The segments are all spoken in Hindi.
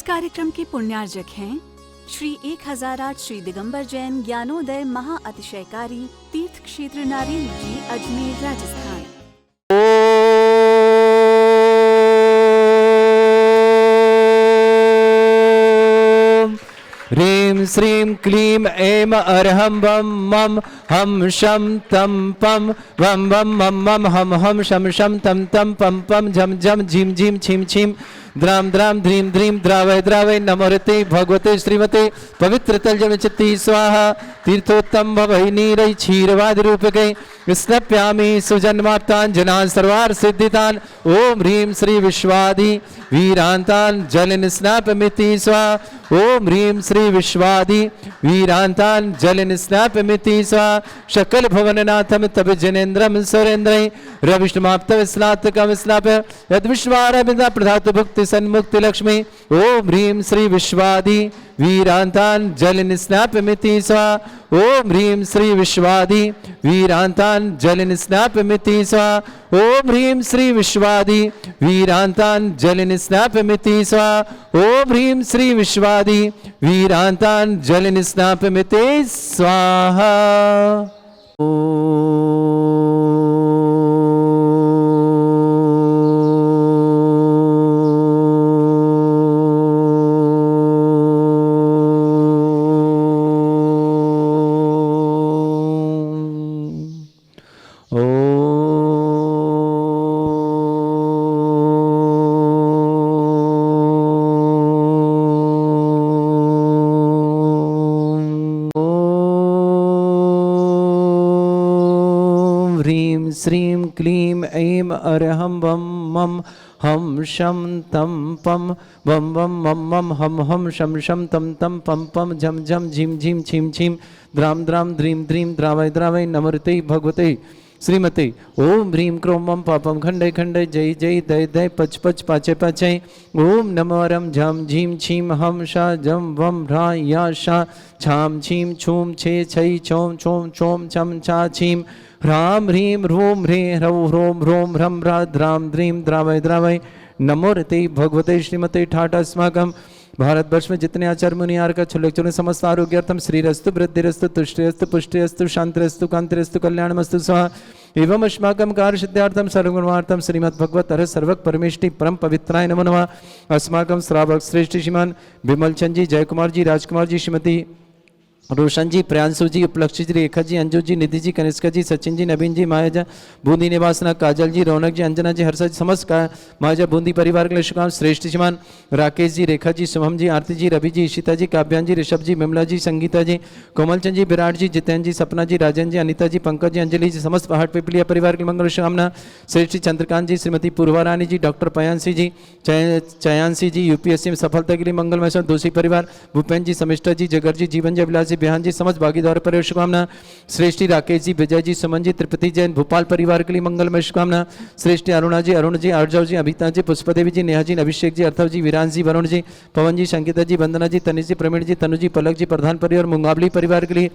कार्यक्रम के पुण्यार्जक हैं श्री 1008 श्री दिगंबर जैन ज्ञानोदय महाअतिशयकारी तीर्थ क्षेत्र नारेंद्र जी, अजमेर, राजस्थान। ह्रीं श्रीं क्लीं ऐं अरहं वं मं हम शं तं पं वं वं मं मं हम हम शं शं तं तं पं पं झं झं झीं झीं छीं छीं द्रां द्रां ध्रीं ध्रीं द्रावय द्रावय नमोरते भगवते श्रीमते पवित्र तलजलचित्ती स्वाहा। तीर्थोत्तम भवै नीरै क्षीरवाद रूपके स्नप्यामि सुजन्माप्ताञ्जनान् सर्वार्थ सिद्धितान्। ओम ह्रीं श्री विश्वादि वीरान्तान् जलिन स्नापमिति स्वाहा। ओम ह्रीं श्री विश्वादि वीरान्तान् जलिन स्नापमिति स्वाहा। शकल भवननाथम तब जनेन्द्रम सुरेन्द्रै रविष्णुमाप्तव स्नातकम स्नाप्य यद विश्वारविंदा प्रधातु भुक्ति सन्मुक्ति लक्ष्मी। ओम ह्रीं श्री विश्वादि वीरान्तान् जलिन स्नापमिति स्वाहा। ओम ह्रीं श्री विश्वादि वीरान्तान् जलिन स्नापमिति स्वाहा। ओम ह्रीं श्री विश्वादि वीरान्तान् जलिन स्नापमिति स्वाहा। ओम ह्रीं श्री विश्वादि वीरान्तान् जलिन स्नापमिति स्वाहा। श्रीं क्लीं ऐं अरहं वं मं हम शं तं पं वं वं मं मं हम हम शं शं तं तं पं पं झं झं झीं झीं छीं छीं द्रां द्रां ध्रीं ध्रीं द्रावय द्रावय नमोरते भगवते श्रीमते। ओम ह्रीं क्रों मं पापं खंडय खंडय जय जय दय दय पच पच पाचे पाचे। ओम नमो रं झं झीं छीं हम शा जं वं ह्रा या शा छां छीं छूं छे छै छौं छौं छौं छं छा छीं ह्रां ह्रीं ह्रूं ह्रें ह्रौं ह्रों ह्रों ह्रं ह्रा द्रां द्रीं द्रावय द्रावय नमोरते भगवते श्रीमते ठाटा अस्माकं। भारतवर्ष में जितने आचार्य मुनि आर्य का छुल्लक समस्त आरोग्यार्थम श्रीरस्तु वृद्धिरस्तु तुष्टिरस्तु पुष्टिरस्तु शांतिरस्तु कांतिरस्तु कल्याणमस्तु स्वाहा। एवं अस्माकं कार्य सिद्धार्थम सर्वगुणार्थम श्रीमद् भगवत हर सर्वक परमेष्टि परम पवित्राय नमो नमः। अस्माकं श्रावक श्रेष्ठ श्रीमान विमल चंद जी, जयकुमार जी, राजकुमार जी, श्रीमती रोशन जी, प्रियांशु जी, उपलक्ष्य जी, रेखा जी, अंजू जी, निधि जी, कनिष्का जी, सचिन जी, नवीन जी, मायाजा बूंदी निवासना, काजल जी, रौनक जी, अंजना जी, हर्षा जी, समस्त मायाजा बूंदी परिवार के लिए शुभकाम। श्रेष्ठ श्रीमान राकेश जी, रेखा जी, शुभम जी, आरती जी, रवि जी, ईशिता जी, काव्यान जी, ऋषभ जी, विमला जी, संगीता जी, कोमलचंद जी, विराट जी, जितेंद्र जी, सपना जी, राजन जी, अनिता जी, पंकज जी, अंजलि जी, समस्त पहाड़ पिपलिया परिवार की मंगल शुभकामना। श्रेष्ठ चंद्रकांत जी, श्रीमती पूर्वा रानी जी, डॉक्टर पयांशी जी, चयांशी जी, यूपीएससी में सफलता के लिए मंगलमय दोषी परिवार, भूपेन जी, समिष्टा जी, जगर जी, जीवन जी, अभिलाष जी, बिहान जी, समस्त भागीदार परिवार शुभकामना। श्रेष्ठी राकेश जी, विजय जी, सुमन जी, त्रिपति जैन भोपाल परिवार के लिए मंगलमय शुभकामना। श्रेष्ठी अरुणा जी, अरुण जी, अर्जव जी, अभिता जी, पुष्पदेवी जी, नेहा जी, अभिषेक जी, अर्थव जी, वीरांश जी, वरुण जी, पवन जी, संगीता जी, वंदना जी, तनिष जी, प्रवीण जी, तनु जी, पलक जी, प्रधान परिवार मुंगावली परिवार के लिए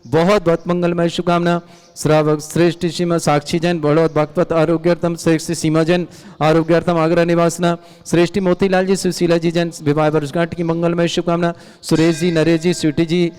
बहुत बहुत मंगलमय शुभकामना। श्रावक श्रेष्ठ श्रीमद साक्षी जैन बड़ौद बागपत आरोग्यार्थम, श्रेष्ठ सीमा जैन आरोग्यार्थम आगरा निवासना। श्रेष्ठी मोतीलाल जी, सुशीला जी जैन विवाह वर्षगांठ की मंगलमय शुभकामना। सुरेश जी, नरेश जी, स्वीटी जी,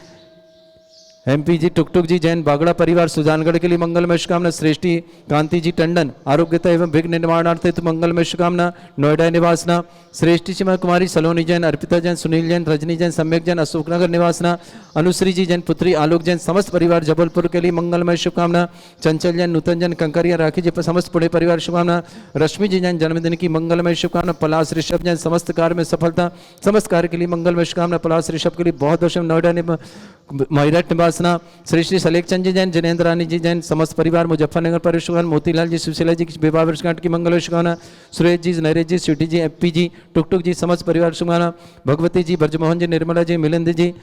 एमपी जी, टुकटुक जी, जैन बागड़ा परिवार सुजानगढ़ के लिए मंगलमय शुभकामना। श्रेष्ठी कांति जी टंडन आरोग्यता एवं विघ्न निर्माणार्थ हेतु मंगलमय शुभकामना, नोएडा निवासना। श्रेष्ठी सीमा कुमारी सलोनी जैन, अर्पिता जैन, सुनील जैन, रजनी जैन, सम्यक जैन, अशोकनगर निवासना। अनुश्री जी जैन, पुत्री आलोक जैन, समस्त परिवार जबलपुर के लिए मंगलमय शुभकामना। चंचल जैन, नूतन जैन, कंकरिया, राखी जी, समस्त पुणे परिवार शुभकामना। रश्मि जी जैन, जन्मदिन की मंगलमय शुभकामना। पलाश ऋषभ जैन, समस्त कार्य में सफलता, समस्त कार्य के लिए मंगलमय शुभकामना। पलाश ऋषभ के लिए बहुत बहुत नोएडा महिरट निवासना। श्री श्री सलेख चंद जी जैन, जनेन्द्र रानी जी जैन, समस्त परिवार मुजफ्फरनगर पर शुभकामना। मोतीलाल जी, सुशीला जी की विवाह वर्षगांठ की मंगल शुभकामना। सुरेश जी, नरेश जी, स्वीटी जी, एपी जी, टुकटुक जी, समस्त परिवार शुभकामना। भगवती जी, ब्रजमोहन जी, निर्मला जी, मिलिंद जी,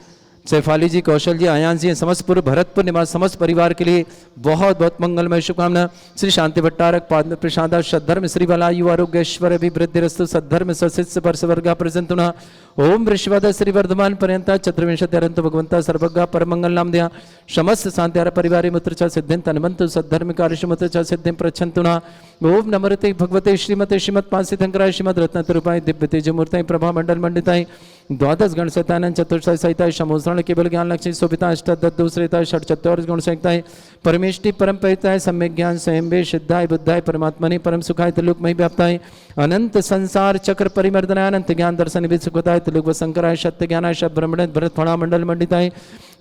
सैफाली जी, कौशल जी, आयांश जी, समस्त पूर्व भरतपुर निवास समस्त परिवार के लिए बहुत बहुत मंगलमय शुभकामना। श्री शांति भट्टारक पाद प्रसादा सद्धर्म श्री बलायु आरोग्यश्वर अभिवृद्धिरस्तु सद्धर्म सशिष्य परसवर्गा प्रजंतुना। ओम ऋषवद श्री वर्धमान पर्यंता चतुर्विंशत्यरंत भगवंता सर्वज्ञा परमंगल नाम दिया समस्त शांत्यार परिवारे मुत्र च सिद्धिं तन्वन्तु सद्धर्म कार्यशमुत्र च सिद्धिं प्रच्छन्तुना। ओम नमोते भगवते श्रीमते श्रीमत् पांसितंकराय श्रीमद् रत्नतरूपाय दिव्य तेजमूर्ताय प्रभा मंडल मंडिताय द्वादश गण सहितानंद चतुर्थ सहिता शमोसरण केवल ज्ञान लक्ष्मी शोभिता अष्टादश दूसरेता षट चतुर्थ गुण संहिताएं परमेष्टि परम पविताय सम्यक ज्ञान स्वयं वे सिद्धाय बुद्धाय परमात्मनि परम सुखाय त्रिलोक मही व्याप्ताय अनंत संसार चक्र परिमर्दनाय अनंत ज्ञान दर्शन विद सुखताय त्रिलोक शंकराय सत्य ज्ञानाय शब्द ब्रह्मण भरत फणा मंडल मंडिताय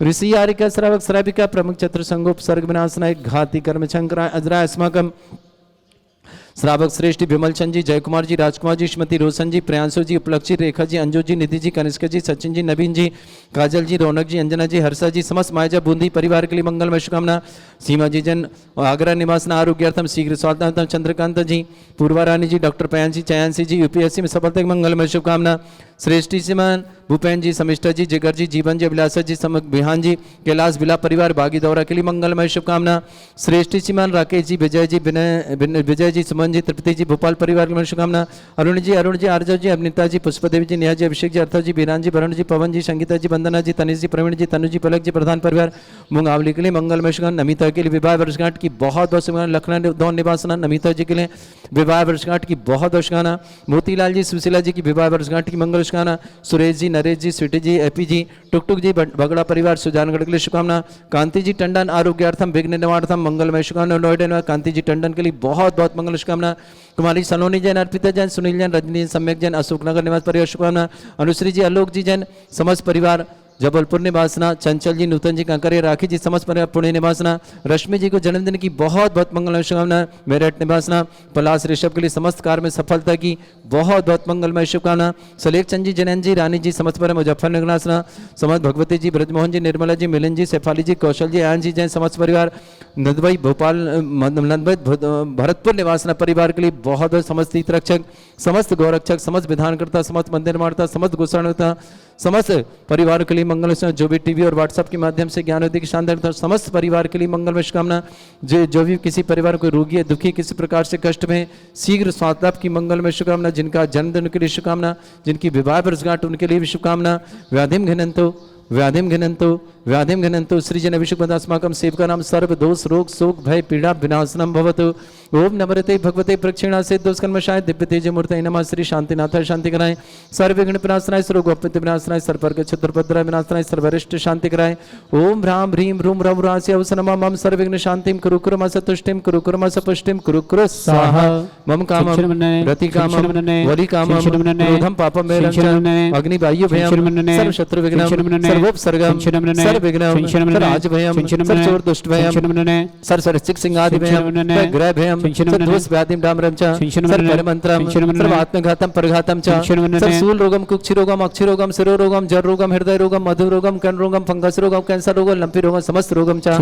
ऋषि आरिका श्रावक श्राविका प्रमुख चतुर संगोप सर्ग विनाशनाय घाति कर्म शंकराय अजराय अस्माकम श्रावक श्रेष्ठी विमल चंद जी, जयकुमार जी, राजकुमार जी, श्रीमती रोशन जी, प्रियांशु जी, उपलक्षी, रेखा जी, अंजू जी, निधि जी, कनिष्का जी, सचिन जी, नवीन जी, काजल जी, रौनक जी, अंजना जी, हर्षा जी, समस्त मायजा बूंदी परिवार के लिए मंगलमय शुभकामना। सीमा जी जन आगरा निवासना आरोग्यार्थम शीघ्र स्वास्थ्यार्थम चंद्रकांत जी, पूर्वा रानी जी, डॉक्टर पयांशी चयांशी जी, यूपीएससी में सफलता की मंगलमय शुभकामना। श्रेष्ठी सिमान भूपेन जी, समिष्टा जी, जिगर जी, जीवन जी, अभिलाषा जी, समक बिहान जी, कैलाश बिला परिवार बागी दौरा के लिए मंगलमय शुभकामना। श्रेष्ठी सिमान राकेश जी, विजय जी, विजय जी, सुमन जी, तृप्ति जी, भोपाल परिवार के लिए शुभकामना। अरुण जी, आर्जव जी, अभिनीता जी, पुष्पदेवी जी, नेहा जी, अभिषेक जी, अर्था जी, बीरान जी, वरुण जी, पवन जी, संगीता जी, वंदना जी, तनिष जी, प्रवीण जी, तनु जी, पलक जी, प्रधान परिवार मुंगावली के लिए मंगलमय शुभकामना। नमिता के लिए विवाह वर्षगांठ की बहुत बहुत शुभकामना। लखनऊ दौन निवासना नमिता जी के लिए विवाह वर्षगांठ की बहुत बहुत शुभकामना। मोतीलाल जी, सुशीला जी की विवाह वर्षगांठ की मंगल शुभकामना। सुरेश जी, नरेश जी, स्वीटी जी, एपी जी, टुकटुक जी, बगड़ा परिवार सुजानगढ़ के लिए शुभकामना। कांति जी टंडन आरोग्यार्थम विघ्न निवारणार्थम मंगलमय शुभकामना। नोएडा निवासी कांति जी टंडन के लिए बहुत बहुत मंगल शुभकामना। कुमारी सलोनी जैन, अर्पिता जैन, सुनील जैन, रजनी सम्यक जैन, अशोकनगर निवास परिवार शुभकामना। अनुश्री जी, आलोक जी जैन, समस्त परिवार जबलपुर निवासना। चंचल जी, नूतन जी, कांकरे, राखी जी, समस्त परिवार पुणे निवासना। रश्मि जी को जन्मदिन की बहुत बहुत मंगलमय शुभकामना। मेरठ निवासना। पलाश ऋषभ के लिए समस्त कार्य में सफलता की बहुत बहुत मंगलमय शुभकामना। सलेख चंद जी, जैन जी, रानी जी, समस्त परिवार मुजफ्फरनगर निवासना। समस्त भगवती जी, ब्रजमोहन जी, निर्मला जी, मिलन जी, शेफाली जी, कौशल जी, आयन जी जैन, समस्त परिवार नंदभाई भोपाल नंदभाई भरतपुर निवासना परिवार के लिए बहुत बहुत समस्त तीर्थरक्षक, समस्त गौरक्षक, समस्त विधानकर्ता, समस्त मंदिर निर्माता, समस्त गोसाणकर्ता, समस्त परिवार के लिए मंगल। जो भी टीवी और व्हाट्सएप के माध्यम से ज्ञान की शानदार समस्त परिवार के लिए मंगलमय शुभकामना। जो भी किसी परिवार को रोगी है, दुखी, किसी प्रकार से कष्ट में, शीघ्र स्वास्थ्य लाभ की मंगलमय शुभकामना। जिनका जन्मदिन के लिए शुभकामना, जिनकी विवाह वर्षगांठ उनके लिए भी शुभकामना। व्याधिम घिनंतो व्याधिम घिनंतो व्याधिम घिनंतो सृजन अभिषेकस्माकं सेवका नाम सर्व दोष रोग शोक भय पीड़ा विनाशनम भवतु। ओम नमरते भगवते प्रक्षिणा से दोषकर्मशाय दिव्य तेज मूर्तये नमः। श्री शांतिनाथाय शांति कराएं, सर्व विघ्न विनाशनाय, सर्व गोप्यते विनाशनाय, सर्वर्ग चतुर्भद्राय विनाशनाय, सर्वरिष्ट शांति कराएं। ओम भ्राम ह्रीम रूम रव रास्य अवसनमा मम सर्व विघ्न शांतिम कुरु कुरु मस तुष्टिम कुरु कुरु मस पुष्टिम कुरु कुरु स्वाहा। मम कामम रति कामम वरि कामम क्रोधम पापम मेरं अग्नि वायु भयम सर्व शत्रु विघ्नम सर्वोपसर्गम सर्व विघ्नम सर्व राज भयम सर्व चोर दुष्ट भयम सर्व सरसिक सिंहादि भयम ग्रह भयम सर्व दोष व्याधिम डामरम च सर्व परमंत्रम सर्व आत्मघातम परघातम च सर्व शूल रोगम कुक्षि रोगम अक्षि रोगम शिरो रोगम जर रोगम हृदय रोगम मधु रोगम कर्ण रोगम फंगस रोगम कैंसर रोगम लंपी रोगम समस्त रोगम च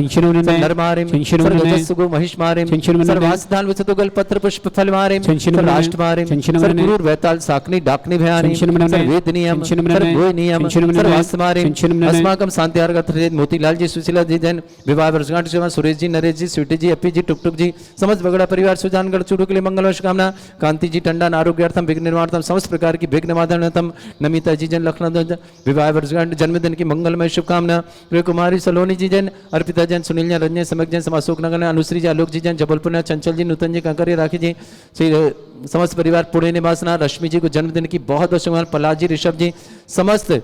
नर मारिम सर्व गजस्सुगो महिष मारिम सर्व आस्तान वचतुगल पत्र पुष्प फल मारिम सर्व राष्ट्र मारिम सर्व गुरुर वैताल साकनी डाकनी भयानी सर्व वेद नियम सर्व गोय नियम सर्व आस मारिम अस्माकम शांति आर्गत मोतीलाल जी, सुशीला जी जैन, विवाह वर्षगांठ सेवा। सुरेश जी, नरेश जी, स्वीटी जी, अपी जी, टुकटुक जी, समस्त बगड़ा परिवार सुजानगढ़ चूड़ू के लिए मंगलमय शुभकामना। कांति जी टंडन आरोग्यार्थम विघ्न निवारणार्थम समस्त प्रकार की विघ्न निवारणार्थम। नमिता जी जैन, लखनऊ विवाह वर्षगांठ जन्मदिन की मंगलमय शुभकामना। कुमारी सलोनी जी जैन, अर्पिता जैन, सुनील जैन, रंजन समक जैन, अशोकनगर, अनुश्री जी, आलोक जी जैन, जबलपुर, चंचल जी, नूतन जी, कांकरे, राखी जी, समस्त परिवार पुणे निवासना। रश्मि जी को जन्मदिन की बहुत बहुत शुभकामना। पलाश जी, ऋषभ जी, समस्त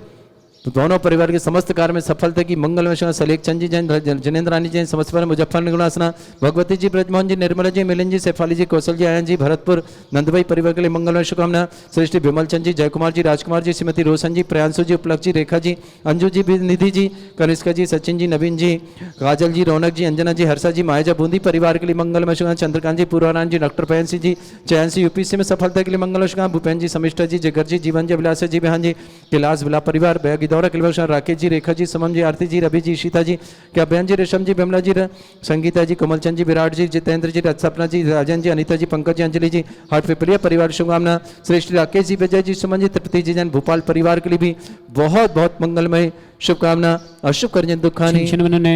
तो दोनों परिवार के समस्त कार्य में सफलता की मंगलमय शुभकामना। सलेख चंद जी जैन, जनेन्द्र रानी जैन, समस्त परिवार मुजफ्फरनगर निवासना। भगवती जी, ब्रजमोहन जी, निर्मला जी, मिलन जी, शेफाली जी, कौशल जी, आयन जी, भरतपुर नंदभाई परिवार के लिए मंगलमय शुभकामना। श्रेष्ठी विमल चंद जी, जयकुमार जी, राजकुमार जी, श्रीमती रोशन जी, प्रियांशु जी, उपलक्ष जी, रेखा जी, अंजू जी, निधि जी, कनिष्का जी, सचिन जी, नवीन जी, काजल जी, रौनक जी, अंजना जी, हर्षा जी, मायजा बूंदी परिवार के लिए मंगलमय शुभकामना। चंद्रकांत जी, पूर्वारायण जी, डॉक्टर पयांशी जी, चयांशी यूपीएससी में सफलता के लिए मंगलमय शुभकामना। भूपेन जी, समिष्टा जी, जिगर जी, जीवन जी, अभिलाषा जी, बिहान जी, कैलाश बिला परिवार बैगी दौरा के लिए राकेश जी, रेखा जी, समम जी, आरती जी, रवि जी, शीता जी, क्या बहन जी, रेशम जी, बिमला जी, संगीता जी, कमलचंद जी, विराट जी, जितेंद्र जी, सपना जी, राजन जी, अनिता जी, पंकज जी, अंजलि जी, हाट पिपलिया परिवार शुभकामना। श्रेष्ठ राकेश जी, विजय जी, सुमन जी, तृप्ति जी जैन, भोपाल परिवार के लिए भी बहुत बहुत मंगलमय शुभकामना अशुभ कर्जन दुखानी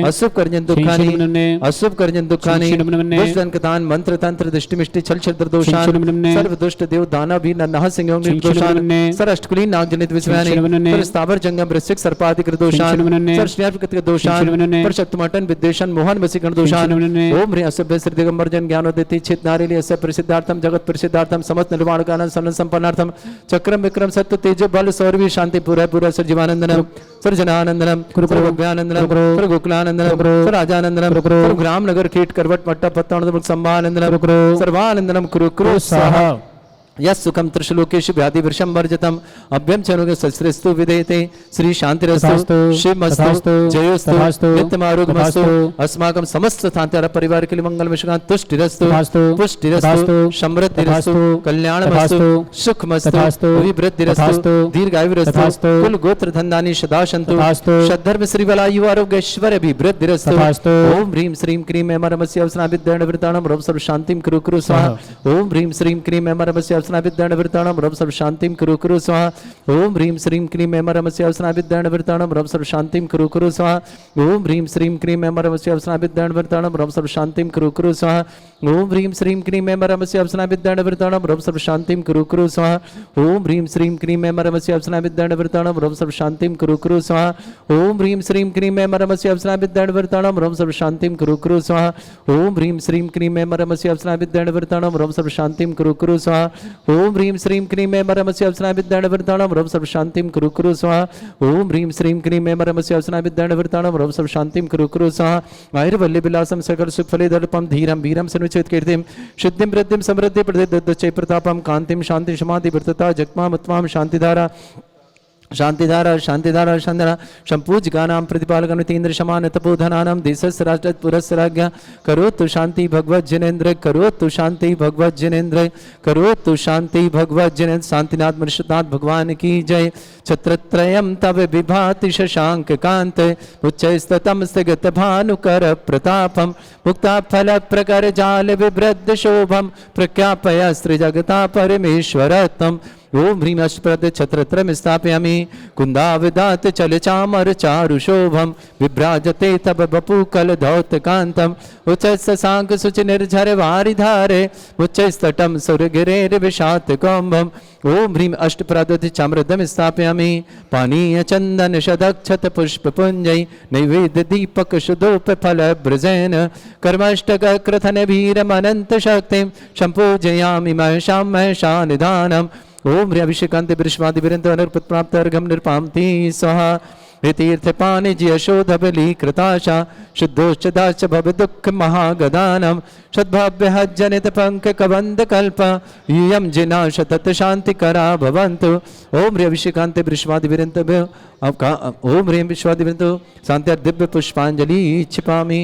अशुभ कर्जन दुखानी अशुभ कर्जन दुखानी दुष्ट दंकतान मंत्र तंत्र दृष्टि मिष्टि छल छद्र दोषान सर्व दुष्ट देव दाना भी नन्हा सिंह दोषान सर अष्टकुली नाग जनित विस्मयानि पर स्थावर जंगम वृश्चिक सर्पाधिक दोषान सर श्रेयपकृत दोषान पर शक्तमटन विद्वेषण मोहन वसीकरण दोषान ओम ह्रीं असभ्य श्री दिगंबर जन ज्ञानोदिति चित नारिली अस्य प्रसिद्धार्थम जगत प्रसिद्धार्थम समस्त निर्वाण कालन सन संपन्नार्थम चक्रम विक्रम सत्य तेज बल सौरवी शांति पूरा सर जीवानंदनम सर जनानंदनम गुरुप्रभव्यानंदनम सर गोकुलानंदनम सर राजानंदनम सर ग्राम नगर कीट करवट मट्टा पत्ता संभानंदनम सर्वानंदनम कुरु स्वाहा यस सुखम त्रिशलोकेशु व्याधि वृषम वर्जतम अभ्यम चनुगे सस्त्रस्तु विदेते श्री शांतिरस्तु शिवमस्तु जयोस्तु नित्यमारोग्यमस्तु अस्माकं समस्त स्थानतार परिवार के लिए मंगल विश्वास तुष्टिरस्तु पुष्टिरस्तु समृद्धिरस्तु कल्याणमस्तु सुखमस्तु अभिवृद्धिरस्तु दीर्घायुरस्तु कुल गोत्र धन्दानि सदा सन्तु सद्धर्म श्री वलायु आरोग्य ऐश्वर्य अभिवृद्धिरस्तु ओम ह्रीं श्रीं क्रीं एमरमस्य अवसनाभिद्यण वृताणं रव सर्व शांतिं कुरु स्वाहा ओम ह्रीं श्रीं क्रीं एमरमस्य अवसनाभिद्यण वृताणं रव सर्व शांतिं कुरु स्वाहा ओम ह्रीं श्रीं क्रीं एमरमस्य अवसनाभिद्यण वृताणं रव सर्व शांतिं कुरु स्वाहा ओम ह्रीं श्रीं क्रीं एमरमस्य अवसनाभिद्यण वृताणं रव सर्व शांतिं कुरु स्वाहा ओम ह्रीं श्रीं क्रीं एमरमस्य अवसनाभिद्यण वृताणं रव सर्व शांतिं कुरु स्वाहा ओम ह्रीं श्रीं क्रीं एमरमस्य अवसनाभिद्यण वृताणं रव सर्व शांतिं कुरु स्वाहा ओम ह्रीं श्रीं क्रीं एमरमस्य अवसनाभिद्यण वृताणं रव सर्व शांतिं कुरु स्वाहा ओम ह्रीं श्रीं क्रीं एमरमस्य अवसनाभिद्यण वृताणं रव सर्व शांतिं कुरु स्वाहा ओम ह्रीं श्रीं क्रीं एमरमस्य अवसनाभिद्यण वृताणं रव सर्व शांतिं कुरु स्वाहा ओम ह्रीं श्रीं क्रीं एमरमस्य अवसनाभिद्यण वृताणं रव सर्व शांतिं कुरु स्वाहा आयुर्वल्ली विलासं सकल सुखफले दर्पं धीरं वीरं सनुचित कीर्तिं सिद्धिं वृद्धिं समृद्धि प्रदे प्रतापं कांतिं शांति समाधि वृतता जगमाम उत्माम शांतिधारा शांतिधारा शांतिधारा शांतिधारा संपूज्यकानां प्रतिपालकनुतीन्द्र शमान तपोधनानां देशस्य राष्ट्र पुरस्य राज्ञा करोतु शांति भगवत जिनेन्द्र करोतु शांति भगवत जिनेन्द्र करोतु शांति भगवत जिनेन्द्र शांतिनाथ मनुष्यनाथ भगवान की जय छत्रत्रयं तव विभाति शशांक कांत उच्चैस्ततम स्थगत भानुकर प्रतापम मुक्ता फल प्रकर जाल विवृद्ध शोभम प्रख्यापय स्त्रीजगता परमेश्वरत्वम् ओम ह्रीं अष्टप्रद छत्रत्रम स्थापयामि कुंदाविदात चल चामर चारु शोभम विभ्राजते तब बपु कल धौत कांतम उच्च शशांक सुच निर्झर वारिधारे उच्च स्तटम सुरगिरेर विषात कौम्भम ओम ह्रीं अष्टप्रद चामृदम स्थापयामि पानीय चंदन शदक्षत पुष्प पुंजय नैवेद्य दीपक सुदोप फल ब्रजेन कर्मष्टक क्रथन भीरम अनंत शक्तिं संपूजयामि महषा निधानम ओम ह्रीं अभिषेकांत विश्वादि विरंत अनर्पत प्राप्त अर्घम निर्पामति स्वाहा तीर्थ पानि जी यशोध बलि कृताशा शुद्धोश्चदाश्च भव दुख महागदानम सद्भाव्य जनित पंक कबंद कल्प यूयम जिना शतत शांति करा भवन्तु ओम ह्रीं अभिषेकांत विश्वादि विरंत ओम ह्रीं विश्वादि विरंत शांति दिव्य पुष्पांजलि क्षिपामि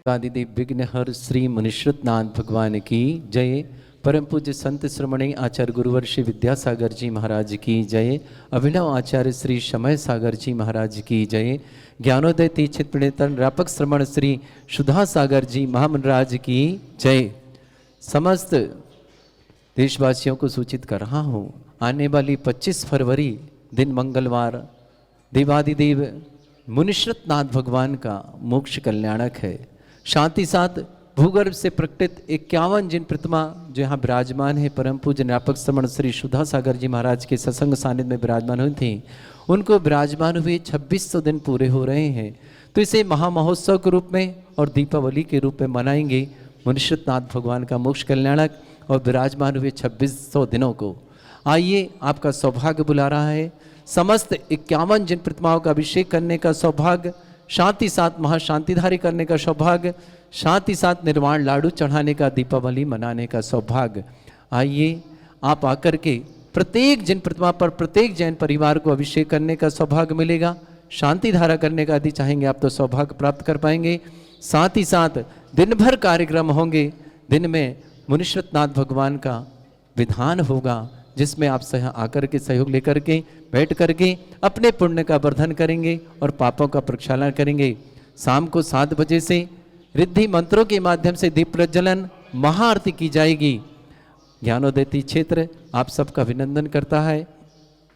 आदिदेव विघ्नहर श्री मुनिश्रुतनाथ भगवान की जय। परम पूज्य संत श्रमणी आचार्य गुरुवर श्री विद्यासागर जी महाराज की जय। अभिनव आचार्य श्री समय सागर जी महाराज की जय। ज्ञानोदय तीक्षित प्रणेतन व्यापक श्रमण श्री सुधा सागर जी महामनराज की जय। समस्त देशवासियों को सूचित कर रहा हूँ, आने वाली 25 फरवरी दिन मंगलवार देवादिदेव मुनिश्रुतनाथ भगवान का मोक्ष कल्याणक है। शांति साथ भूगर्भ से प्रकटित 51 जिन प्रतिमा जो यहाँ विराजमान है परम पूज्य व्यापक श्रमण श्री सुधा सागर जी महाराज के सत्संग सानिध्य में विराजमान हुई थी, उनको विराजमान हुए 2600 दिन पूरे हो रहे हैं। तो इसे महामहोत्सव के रूप में और दीपावली के रूप में मनाएंगे मुनिश्रुतनाथ भगवान का मोक्ष कल्याणक और विराजमान हुए 2600 दिनों को। आइए, आपका सौभाग्य बुला रहा है। समस्त 51 जिन प्रतिमाओं का अभिषेक करने का सौभाग्य, शांति साथ महाशांतिधारी करने का सौभाग्य, शांति साथ निर्वाण लाडू चढ़ाने का, दीपावली मनाने का सौभाग्य। आइए, आप आकर के प्रत्येक जिन प्रतिमा पर प्रत्येक जैन परिवार को अभिषेक करने का सौभाग्य मिलेगा। शांति धारा करने का यदि चाहेंगे आप तो सौभाग्य प्राप्त कर पाएंगे। साथ ही साथ दिन भर कार्यक्रम होंगे। दिन में मुनिश्रुतनाथ भगवान का विधान होगा जिसमें आप आकर के सहयोग लेकर के बैठ करके अपने पुण्य का वर्धन करेंगे और पापों का प्रक्षालन करेंगे। शाम को 7 बजे से रिद्धि मंत्रों के माध्यम से दीप प्रज्वलन महाआरती की जाएगी। ज्ञानोदय क्षेत्र आप सबका अभिनंदन करता है,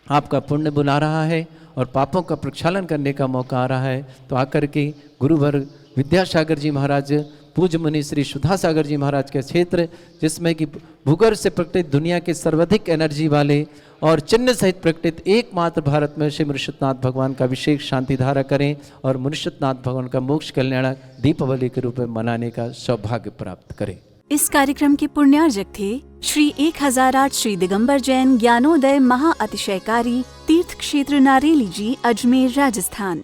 आपका पुण्य बुला रहा है और पापों का प्रक्षालन करने का मौका आ रहा है, तो आकर के गुरुवर विद्यासागर जी महाराज, पूज्य मुनि श्री सुधा सागर जी महाराज के क्षेत्र, जिसमें कि भूगर्भ से प्रकटित दुनिया के सर्वाधिक एनर्जी वाले और चिन्ह सहित प्रकटित एकमात्र भारत में श्री मुनिषतनाथ भगवान का अभिषेक शांति धारा करें और मुनिषतनाथ भगवान का मोक्ष कल्याणक दीपावली के रूप में मनाने का सौभाग्य प्राप्त करें। इस कार्यक्रम के पुण्यार्जक थे श्री 1008 श्री दिगंबर जैन ज्ञानोदय महाअतिशयकारी तीर्थ क्षेत्र नारेली जी, अजमेर, राजस्थान।